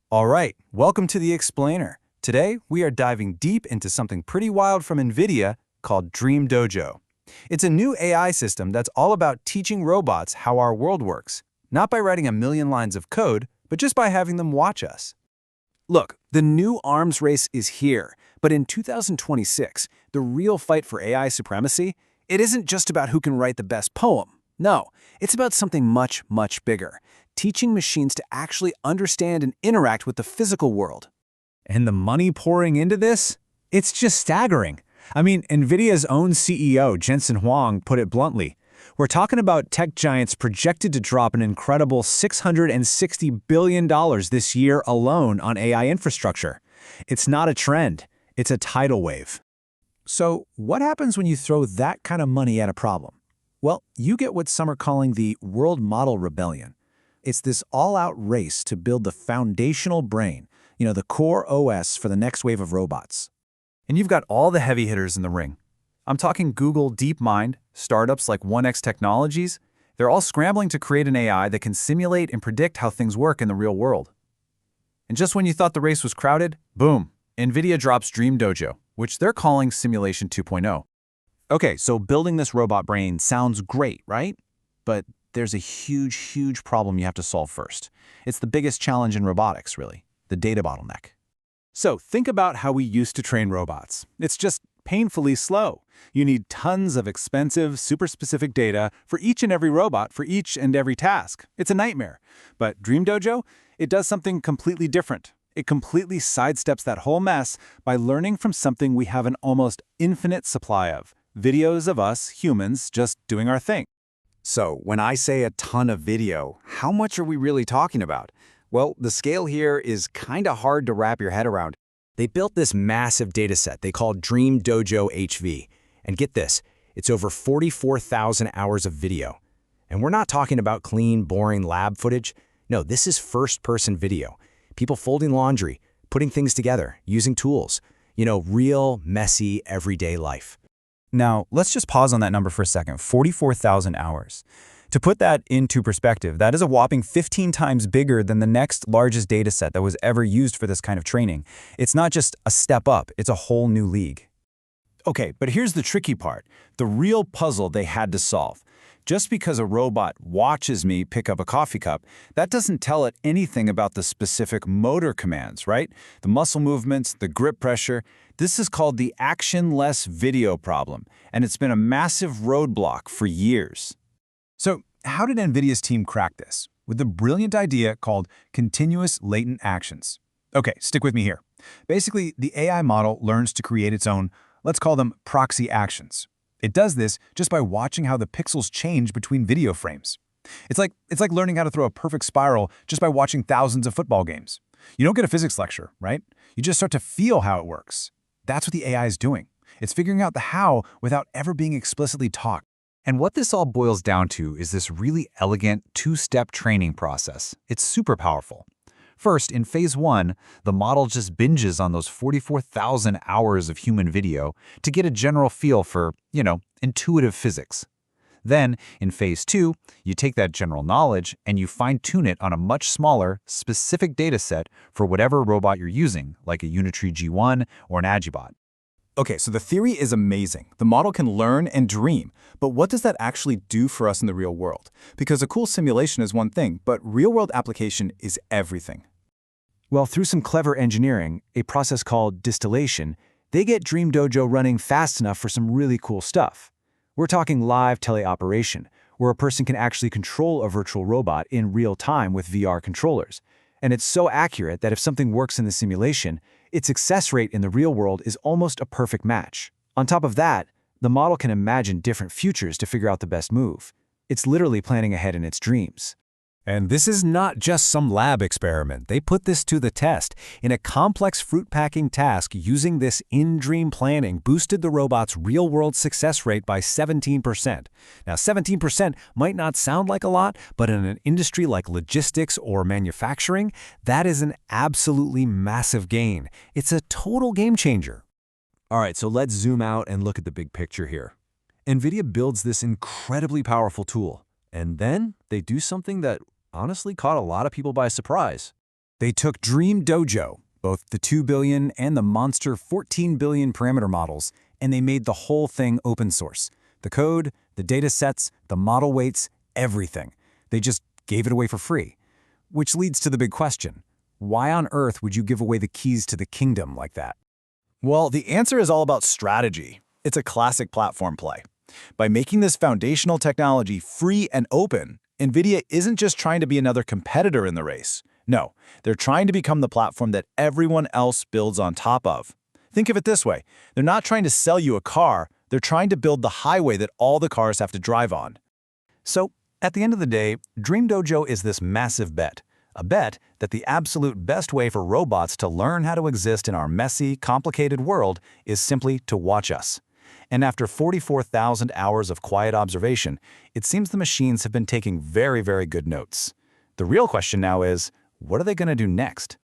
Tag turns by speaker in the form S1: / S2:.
S1: All right, welcome to the Explainer. Today, we are diving deep into something pretty wild from NVIDIA called DreamDojo. It's a new AI system that's all about teaching robots how our world works, not by writing a million lines of code, but just by having them watch us. Look, the new arms race is here, but in 2026, the real fight for AI supremacy, it isn't just about who can write the best poem. No, it's about something much, much bigger, teaching machines to actually understand and interact with the physical world.
S2: And the money pouring into this? It's just staggering. I mean, NVIDIA's own CEO, Jensen Huang, put it bluntly. We're talking about tech giants projected to drop an incredible $660 billion this year alone on AI infrastructure. It's not a trend, it's a tidal wave.
S1: So, what happens when you throw that kind of money at a problem? Well, you get what some are calling the World Model Rebellion. It's this all-out race to build the foundational brain, the core OS for the next wave of robots. And you've got all the heavy hitters in the ring. I'm talking Google DeepMind, startups like 1X Technologies. They're all scrambling to create an AI that can simulate and predict how things work in the real world. And just when you thought the race was crowded, boom, NVIDIA drops DreamDojo, which they're calling Simulation 2.0. Okay, so building this robot brain sounds great, right? But there's a huge problem you have to solve first. It's the biggest challenge in robotics, really, the data bottleneck. So think about how we used to train robots. It's just painfully slow. You need tons of expensive, super-specific data for each and every robot for each and every task. It's a nightmare. But DreamDojo, it does something completely different. It completely sidesteps that whole mess by learning from something we have an almost infinite supply of. Videos of us, humans, just doing our thing.
S3: So, when I say a ton of video, how much are we really talking about? Well, the scale here is kinda hard to wrap your head around. They built this massive dataset they call DreamDojo HV. And get this, it's over 44,000 hours of video. And we're not talking about clean, boring lab footage. No, this is first-person video. People folding laundry, putting things together, using tools. Real, messy, everyday life.
S1: Now, let's just pause on that number for a second, 44,000 hours. To put that into perspective, that is a whopping 15 times bigger than the next largest data set that was ever used for this kind of training. It's not just a step up, it's a whole new league. Okay, but here's the tricky part, the real puzzle they had to solve. Just because a robot watches me pick up a coffee cup, that doesn't tell it anything about the specific motor commands, right? The muscle movements, the grip pressure. This is called the actionless video problem, and it's been a massive roadblock for years. So, how did NVIDIA's team crack this? With a brilliant idea called continuous latent actions. Okay, stick with me here. Basically, the AI model learns to create its own, let's call them proxy actions. It does this just by watching how the pixels change between video frames. It's like learning how to throw a perfect spiral just by watching thousands of football games. You don't get a physics lecture, right? You just start to feel how it works. That's what the AI is doing. It's figuring out the how without ever being explicitly taught.
S2: And what this all boils down to is this really elegant two-step training process. It's super powerful. First, in phase 1, the model just binges on those 44,000 hours of human video to get a general feel for, intuitive physics. Then, in phase 2, you take that general knowledge and you fine-tune it on a much smaller, specific data set for whatever robot you're using, like a Unitree G1 or an Agibot.
S1: Okay, so the theory is amazing. The model can learn and dream, but what does that actually do for us in the real world? Because a cool simulation is one thing, but real-world application is everything. Well, through some clever engineering, a process called distillation, they get DreamDojo running fast enough for some really cool stuff. We're talking live teleoperation, where a person can actually control a virtual robot in real time with VR controllers. And it's so accurate that if something works in the simulation, its success rate in the real world is almost a perfect match. On top of that, the model can imagine different futures to figure out the best move. It's literally planning ahead in its dreams.
S2: And this is not just some lab experiment. They put this to the test. In a complex fruit packing task, using this in-dream planning boosted the robot's real-world success rate by 17%. Now, 17% might not sound like a lot, but in an industry like logistics or manufacturing, that is an absolutely massive gain. It's a total game changer.
S4: All right, so let's zoom out and look at the big picture here. NVIDIA builds this incredibly powerful tool, and then they do something that honestly caught a lot of people by surprise.
S3: They took DreamDojo, both the 2 billion and the monster 14 billion parameter models, and they made the whole thing open source. The code, the data sets, the model weights, everything. They just gave it away for free. Which leads to the big question. Why on earth would you give away the keys to the kingdom like that?
S1: Well, the answer is all about strategy. It's a classic platform play. By making this foundational technology free and open, NVIDIA isn't just trying to be another competitor in the race. No, they're trying to become the platform that everyone else builds on top of. Think of it this way. They're not trying to sell you a car, they're trying to build the highway that all the cars have to drive on.
S2: So, at the end of the day, DreamDojo is this massive bet. A bet that the absolute best way for robots to learn how to exist in our messy, complicated world is simply to watch us. And after 44,000 hours of quiet observation, it seems the machines have been taking very, very good notes. The real question now is, what are they going to do next?